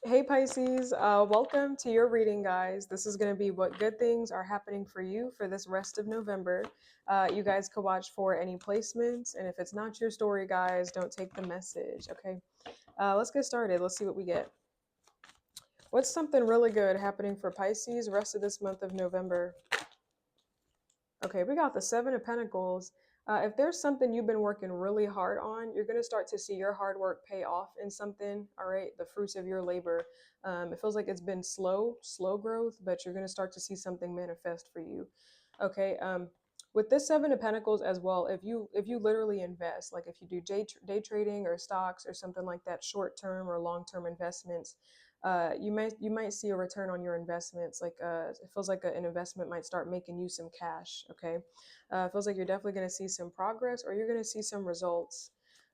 Hey Pisces, welcome to your reading, guys. This is going to be what good things are happening for you for this rest of November. You guys could watch for any placements, and if it's not your story, guys, don't take the message, okay? Let's get started. Let's see what we get. What's something really good happening for Pisces rest of this month of November? Okay, we got the Seven of Pentacles. If there's something you've been working really hard on, you're going to start to see your hard work pay off in something. All right, the fruits of your labor. It feels like it's been slow growth, but you're going to start to see something manifest for you. Okay. With this Seven of Pentacles as well, if you literally invest, like if you do day trading or stocks or something like that, short term or long term investments, you might see a return on your investments. Like it feels like an investment might start making you some cash. Okay, it feels like you're definitely going to see some progress, or you're going to see some results.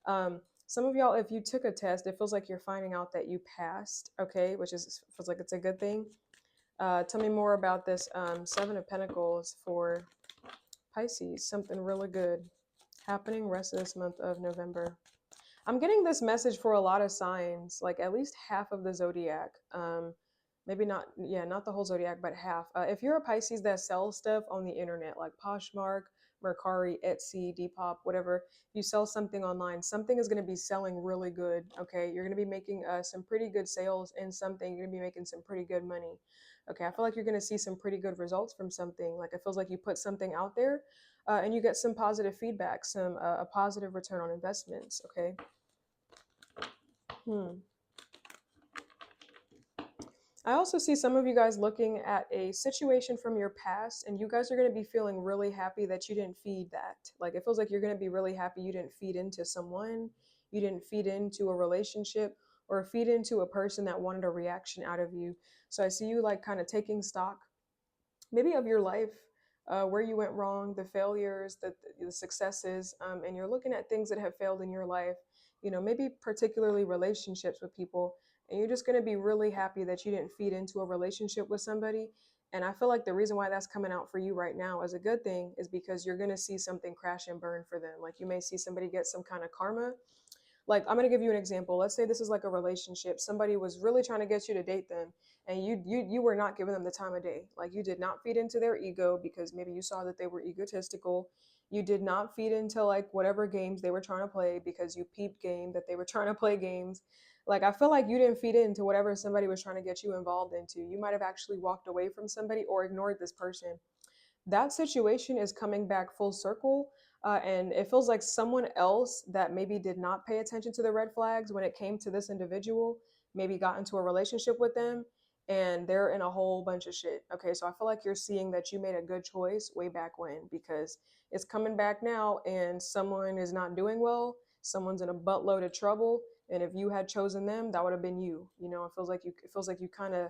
Some of y'all, if you took a test, it feels like you're finding out that you passed. Okay, which is feels like it's a good thing. Tell me more about this Seven of Pentacles for Pisces. Something really good happening rest of this month of November. I'm getting this message for a lot of signs, like at least half of the zodiac. Maybe not, yeah, not the whole zodiac, but half. If you're a Pisces that sells stuff on the internet, like Poshmark, Mercari, Etsy, Depop, whatever, you sell something online, something is going to be selling really good. Okay, you're going to be making some pretty good sales in something. You're going to be making some pretty good money. Okay, I feel like you're going to see some pretty good results from something. Like it feels like you put something out there, and you get some positive feedback, some a positive return on investments. Okay. Hmm. I also see some of you guys looking at a situation from your past, and you guys are going to be feeling really happy that you didn't feed that. Like, it feels like you're going to be really happy you didn't feed into someone, you didn't feed into a relationship, or feed into a person that wanted a reaction out of you. So I see you like kind of taking stock maybe of your life, where you went wrong, the failures, the successes, and you're looking at things that have failed in your life, maybe particularly relationships with people, and you're just going to be really happy that you didn't feed into a relationship with somebody. And I feel like the reason why that's coming out for you right now as a good thing is because you're going to see something crash and burn for them. Like you may see somebody get some kind of karma. Like I'm going to give you an example. Let's say this is like a relationship. Somebody was really trying to get you to date them, and you were not giving them the time of day. Like you did not feed into their ego because maybe you saw that they were egotistical. You did not feed into like whatever games they were trying to play because you peeped game that they were trying to play games. Like I feel like you didn't feed into whatever somebody was trying to get you involved into. You might have actually walked away from somebody or ignored this person. That situation is coming back full circle. And it feels like someone else that maybe did not pay attention to the red flags when it came to this individual maybe got into a relationship with them, and they're in a whole bunch of shit. Okay, so I feel like you're seeing that you made a good choice way back when, because it's coming back now and someone is not doing well. Someone's in a buttload of trouble. And if you had chosen them, that would have been you. It feels like you kind of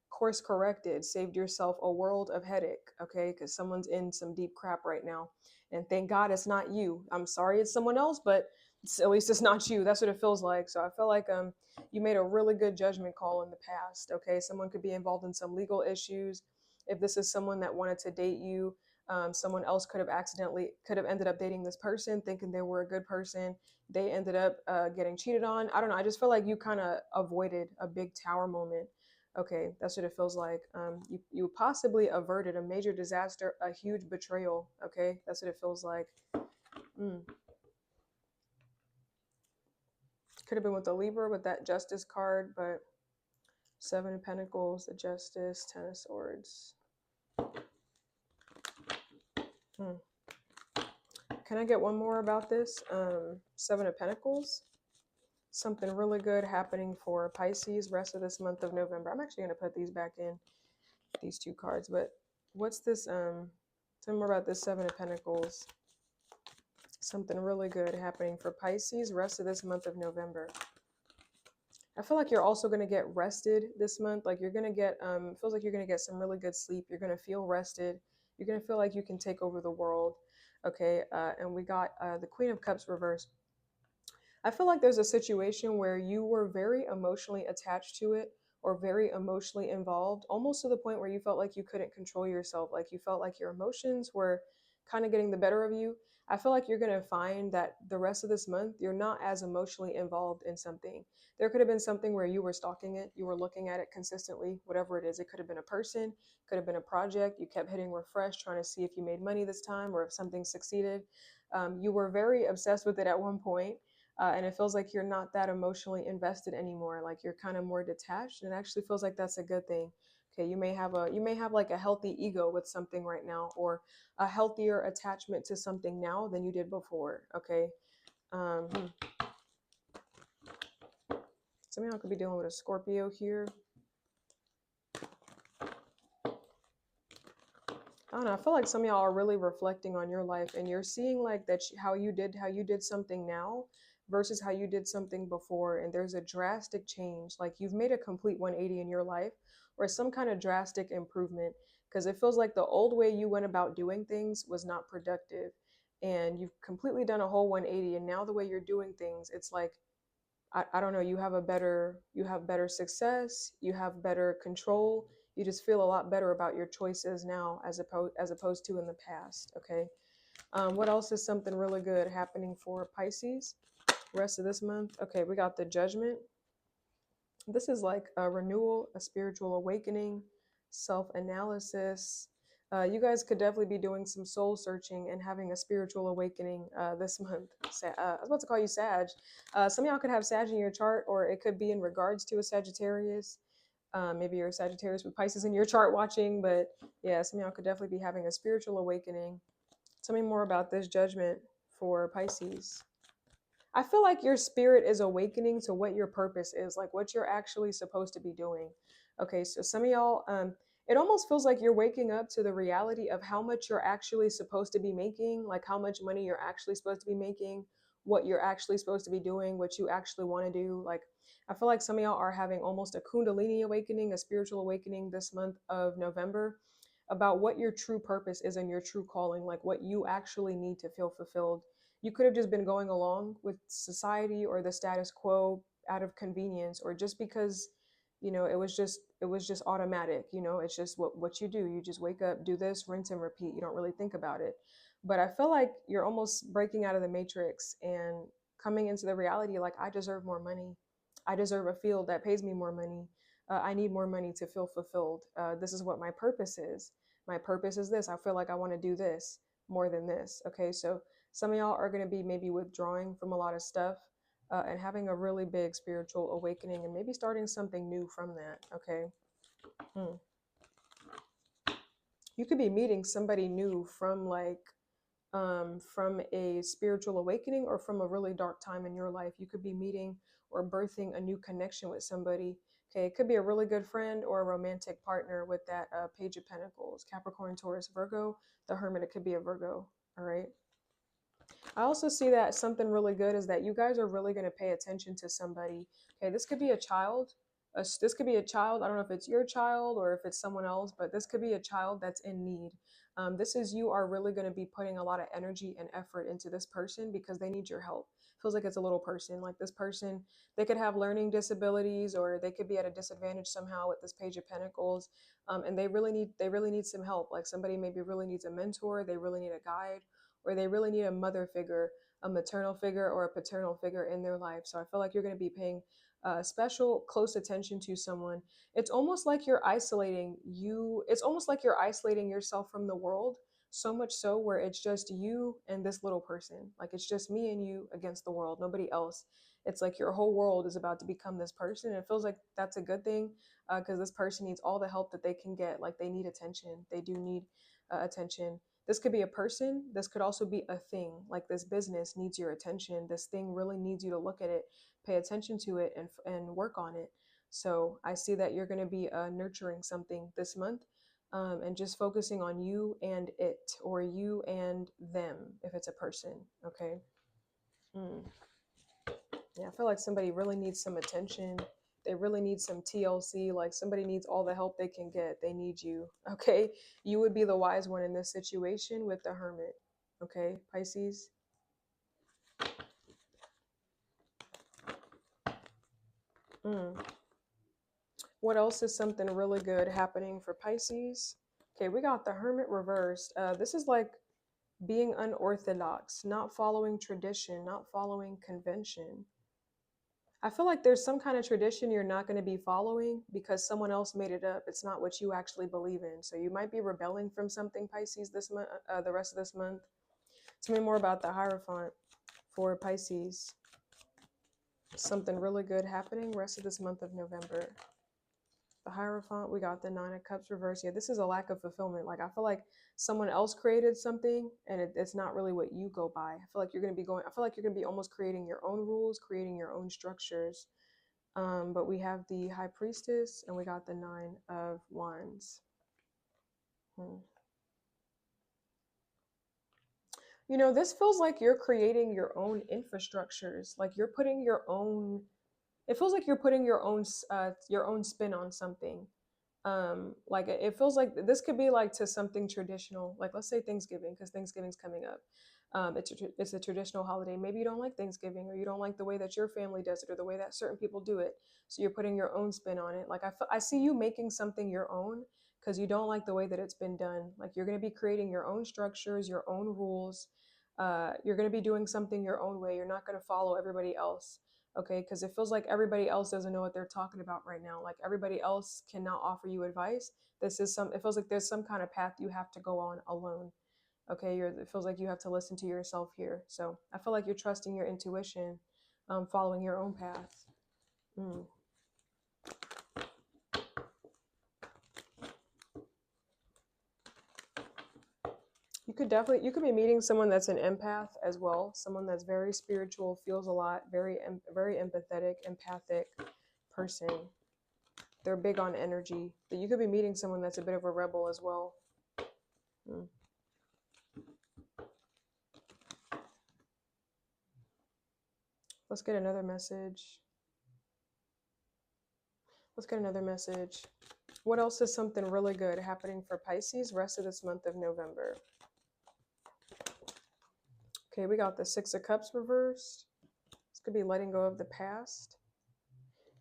course corrected, saved yourself a world of headache, okay? Because someone's in some deep crap right now. And thank God it's not you. I'm sorry it's someone else, but at least it's not you. That's what it feels like. So I feel like you made a really good judgment call in the past, okay? Someone could be involved in some legal issues. If this is someone that wanted to date you, someone else could have ended up dating this person thinking they were a good person. They ended up getting cheated on. I don't know. I just feel like you kind of avoided a big tower moment. Okay, that's what it feels like. You possibly averted a major disaster, a huge betrayal. Okay, that's what it feels like. Mm. Could have been with the Libra with that Justice card, but Seven of Pentacles, the Justice, Ten of Swords. Mm. Can I get one more about this? Seven of Pentacles. Something really good happening for Pisces rest of this month of November. I'm actually going to put these back in, these two cards. But what's this? Tell me more about this Seven of Pentacles. Something really good happening for Pisces rest of this month of November. I feel like you're also going to get rested this month. Like you're going to get, feels like you're going to get some really good sleep. You're going to feel rested. You're going to feel like you can take over the world. Okay. And we got the Queen of Cups reversed. I feel like there's a situation where you were very emotionally attached to it, or very emotionally involved, almost to the point where you felt like you couldn't control yourself. Like you felt like your emotions were kind of getting the better of you, I feel like you're going to find that the rest of this month, you're not as emotionally involved in something. There could have been something where you were stalking it, you were looking at it consistently, whatever it is. It could have been a person, could have been a project. You kept hitting refresh, trying to see if you made money this time or if something succeeded. You were very obsessed with it at one point, and it feels like you're not that emotionally invested anymore. Like you're kind of more detached, and it actually feels like that's a good thing. Okay, you may have like a healthy ego with something right now, or a healthier attachment to something now than you did before. Okay. Um, hmm. Some of y'all could be dealing with a Scorpio here. I don't know. I feel like some of y'all are really reflecting on your life, and you're seeing like that how you did something now versus how you did something before, and there's a drastic change. Like you've made a complete 180 in your life, or some kind of drastic improvement, because it feels like the old way you went about doing things was not productive, and you've completely done a whole 180, and now the way you're doing things, it's like I don't know, you have better success, you have better control, you just feel a lot better about your choices now as opposed to in the past. Okay. What else is something really good happening for Pisces rest of this month? Okay, we got the Judgment. This is like a renewal, a spiritual awakening, self-analysis. You guys could definitely be doing some soul searching and having a spiritual awakening this month. I was about to call you Sag. Some of y'all could have Sag in your chart, or it could be in regards to a Sagittarius. Maybe you're a Sagittarius with Pisces in your chart watching, but yeah, some of y'all could definitely be having a spiritual awakening. Tell me more about this Judgment for Pisces. I feel like your spirit is awakening to what your purpose is, like what you're actually supposed to be doing. Okay, so some of y'all, it almost feels like you're waking up to the reality of how much you're actually supposed to be making, like how much money you're actually supposed to be making, what you're actually supposed to be doing, what you actually want to do. Like, I feel like some of y'all are having almost a Kundalini awakening, a spiritual awakening this month of November about what your true purpose is and your true calling, like what you actually need to feel fulfilled. You could have just been going along with society or the status quo out of convenience, or just because it was just automatic. It's just what you do. You just wake up, do this, rinse and repeat. You don't really think about it. But I feel like you're almost breaking out of the matrix and coming into the reality, like, I deserve more money, I deserve a field that pays me more money, I need more money to feel fulfilled. This is what my purpose is. My purpose is this. I feel like I want to do this more than this. Okay, so some of y'all are going to be maybe withdrawing from a lot of stuff, and having a really big spiritual awakening, and maybe starting something new from that. Okay. Hmm. You could be meeting somebody new from a spiritual awakening or from a really dark time in your life. You could be meeting or birthing a new connection with somebody. Okay, it could be a really good friend or a romantic partner with that Page of Pentacles, Capricorn, Taurus, Virgo, the Hermit. It could be a Virgo. All right. I also see that something really good is that you guys are really going to pay attention to somebody. Okay, this could be a child. This could be a child. I don't know if it's your child or if it's someone else, but this could be a child that's in need. This is you are really going to be putting a lot of energy and effort into this person because they need your help. Feels like it's a little person. Like this person, they could have learning disabilities, or they could be at a disadvantage somehow with this Page of Pentacles, and they really need some help. Like somebody maybe really needs a mentor. They really need a guide, or they really need a mother figure, a maternal figure, or a paternal figure in their life. So I feel like you're going to be paying special close attention to someone. It's almost like you're isolating you. It's almost like you're isolating yourself from the world, so much so where it's just you and this little person. Like it's just me and you against the world, nobody else. It's like your whole world is about to become this person. And it feels like that's a good thing, because this person needs all the help that they can get. Like they need attention. They do need attention. This could be a person. This could also be a thing. Like this business needs your attention. This thing really needs you to look at it, pay attention to it, and work on it. So I see that you're going to be nurturing something this month, and just focusing on you and it, or you and them if it's a person. Okay. Mm. Yeah, I feel like somebody really needs some attention. They really need some TLC. Like somebody needs all the help they can get. They need you. Okay. You would be the wise one in this situation with the Hermit. Okay, Pisces. Mm. What else is something really good happening for Pisces? Okay, we got the Hermit reversed. This is like being unorthodox, not following tradition, not following convention. I feel like there's some kind of tradition you're not going to be following because someone else made it up. It's not what you actually believe in. So you might be rebelling from something, Pisces, this month, the rest of this month. Tell me more about the Hierophant for Pisces. Something really good happening rest of this month of November. The Hierophant, we got the Nine of Cups reverse. Yeah, this is a lack of fulfillment. Like, I feel like someone else created something and it's not really what you go by. I feel like you're going to be going, I feel like you're going to be almost creating your own rules, creating your own structures. But we have the High Priestess and we got the Nine of Wands. You know, this feels like you're creating your own infrastructures. Like you're putting your own, it feels like you're putting your own spin on something. Like it feels like this could be like to something traditional, like let's say Thanksgiving, because Thanksgiving's coming up. It's a traditional holiday. Maybe you don't like Thanksgiving, or you don't like the way that your family does it, or the way that certain people do it, so you're putting your own spin on it. Like I see you making something your own because you don't like the way that it's been done. Like you're going to be creating your own structures, your own rules. You're going to be doing something your own way. You're not going to follow everybody else. Okay, because it feels like everybody else doesn't know what they're talking about right now. Like everybody else cannot offer you advice. It feels like there's some kind of path you have to go on alone. Okay, it feels like you have to listen to yourself here. So I feel like you're trusting your intuition, following your own path. Mm. You could be meeting someone that's an empath as well, someone that's very spiritual, feels a lot, very empathetic, empathic person. They're big on energy. But you could be meeting someone that's a bit of a rebel as well. Mm. Let's get another message. Let's get another message. What else is something really good happening for Pisces rest of this month of November? Okay, we got the Six of Cups reversed. This could be letting go of the past.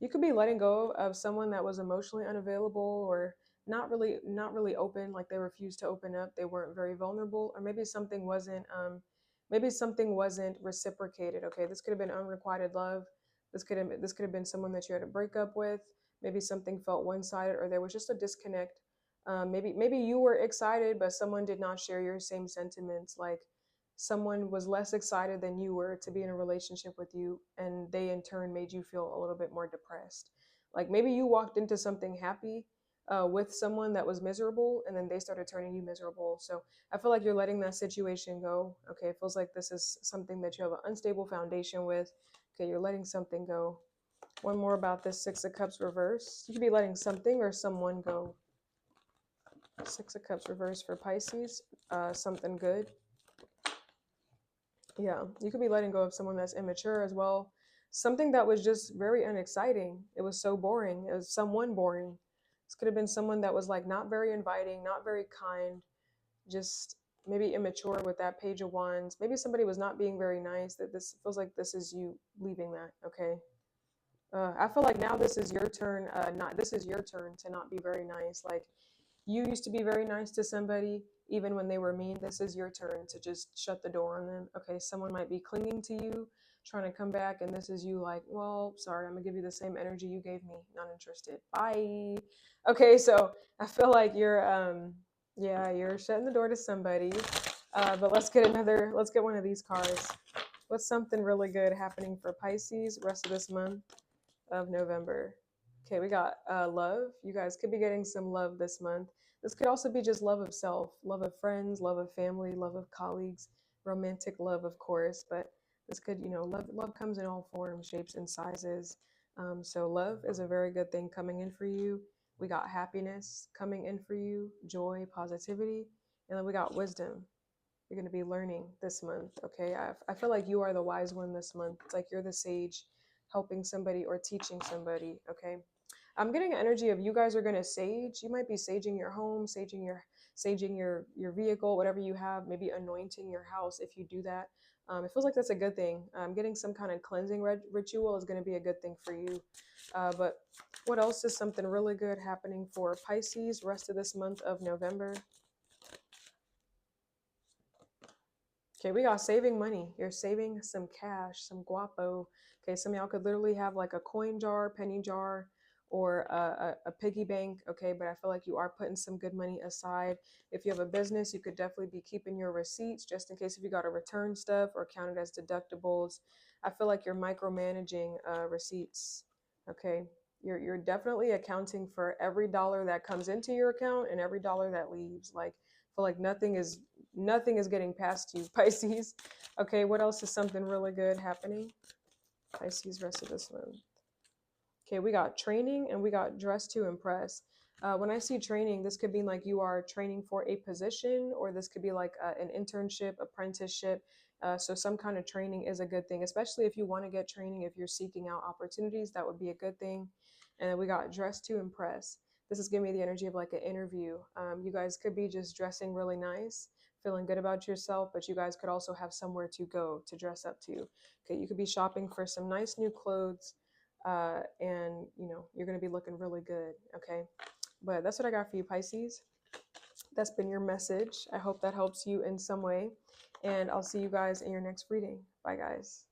You could be letting go of someone that was emotionally unavailable or not really open, like they refused to open up, they weren't very vulnerable, or maybe something wasn't reciprocated. Okay, this could have been unrequited love. This could have been someone that you had a breakup with. Maybe something felt one-sided, or there was just a disconnect. Maybe you were excited but someone did not share your same sentiments. Like someone was less excited than you were to be in a relationship with you, and they in turn made you feel a little bit more depressed. Like maybe you walked into something happy with someone that was miserable, and then they started turning you miserable. So I feel like you're letting that situation go. Okay, it feels like this is something that you have an unstable foundation with. Okay, you're letting something go. One more about this Six of Cups reverse. You could be letting something or someone go. Six of Cups reverse for Pisces. Something good. Yeah, you could be letting go of someone that's immature as well. Something that was just very unexciting. It was so boring. It was someone boring. This could have been someone that was like not very inviting, not very kind, just maybe immature with that Page of Wands. Maybe somebody was not being very nice. That this feels like this is you leaving that. Okay. I feel like now this is your turn. Not this is your turn to not be very nice. Like you used to be very nice to somebody, even when they were mean. This is your turn to just shut the door on them. Okay, someone might be clinging to you, trying to come back, and this is you like, well, sorry, I'm gonna give you the same energy you gave me. Not interested. Bye. Okay, so I feel like yeah, you're shutting the door to somebody. But let's get one of these cards. What's something really good happening for Pisces rest of this month of November? Okay, we got love. You guys could be getting some love this month. This could also be just love of self, love of friends, love of family, love of colleagues, romantic love, of course. But this could, love comes in all forms, shapes, and sizes. So love is a very good thing coming in for you. We got happiness coming in for you, joy, positivity, and then we got wisdom. You're going to be learning this month. Okay, I feel like you are the wise one this month. It's like you're the sage helping somebody or teaching somebody. Okay, I'm getting an energy of you guys are going to sage. You might be saging your home, saging your vehicle, whatever you have, maybe anointing your house if you do that. It feels like that's a good thing. Getting some kind of cleansing ritual is going to be a good thing for you. But what else is something really good happening for Pisces rest of this month of November? Okay, we got saving money. You're saving some cash, some guapo. Okay, some of y'all could literally have like a coin jar, penny jar, or a piggy bank. Okay, but I feel like you are putting some good money aside. If you have a business, you could definitely be keeping your receipts just in case if you got to return stuff or count it as deductibles. I feel like you're micromanaging receipts. Okay, you're definitely accounting for every dollar that comes into your account and every dollar that leaves. Like, I feel like nothing is getting past you, Pisces. Okay, what else is something really good happening? Pisces, rest of this month. Okay, we got training and we got dress to impress. When I see training, this could be like you are training for a position, or this could be like an internship, apprenticeship. So some kind of training is a good thing, especially if you want to get training. If you're seeking out opportunities, that would be a good thing. And then we got dress to impress. This is giving me the energy of like an interview. You guys could be just dressing really nice, feeling good about yourself, but you guys could also have somewhere to go to dress up to. Okay, you could be shopping for some nice new clothes, and you're going to be looking really good. Okay, but that's what I got for you, Pisces. That's been your message. I hope that helps you in some way, and I'll see you guys in your next reading. Bye, guys.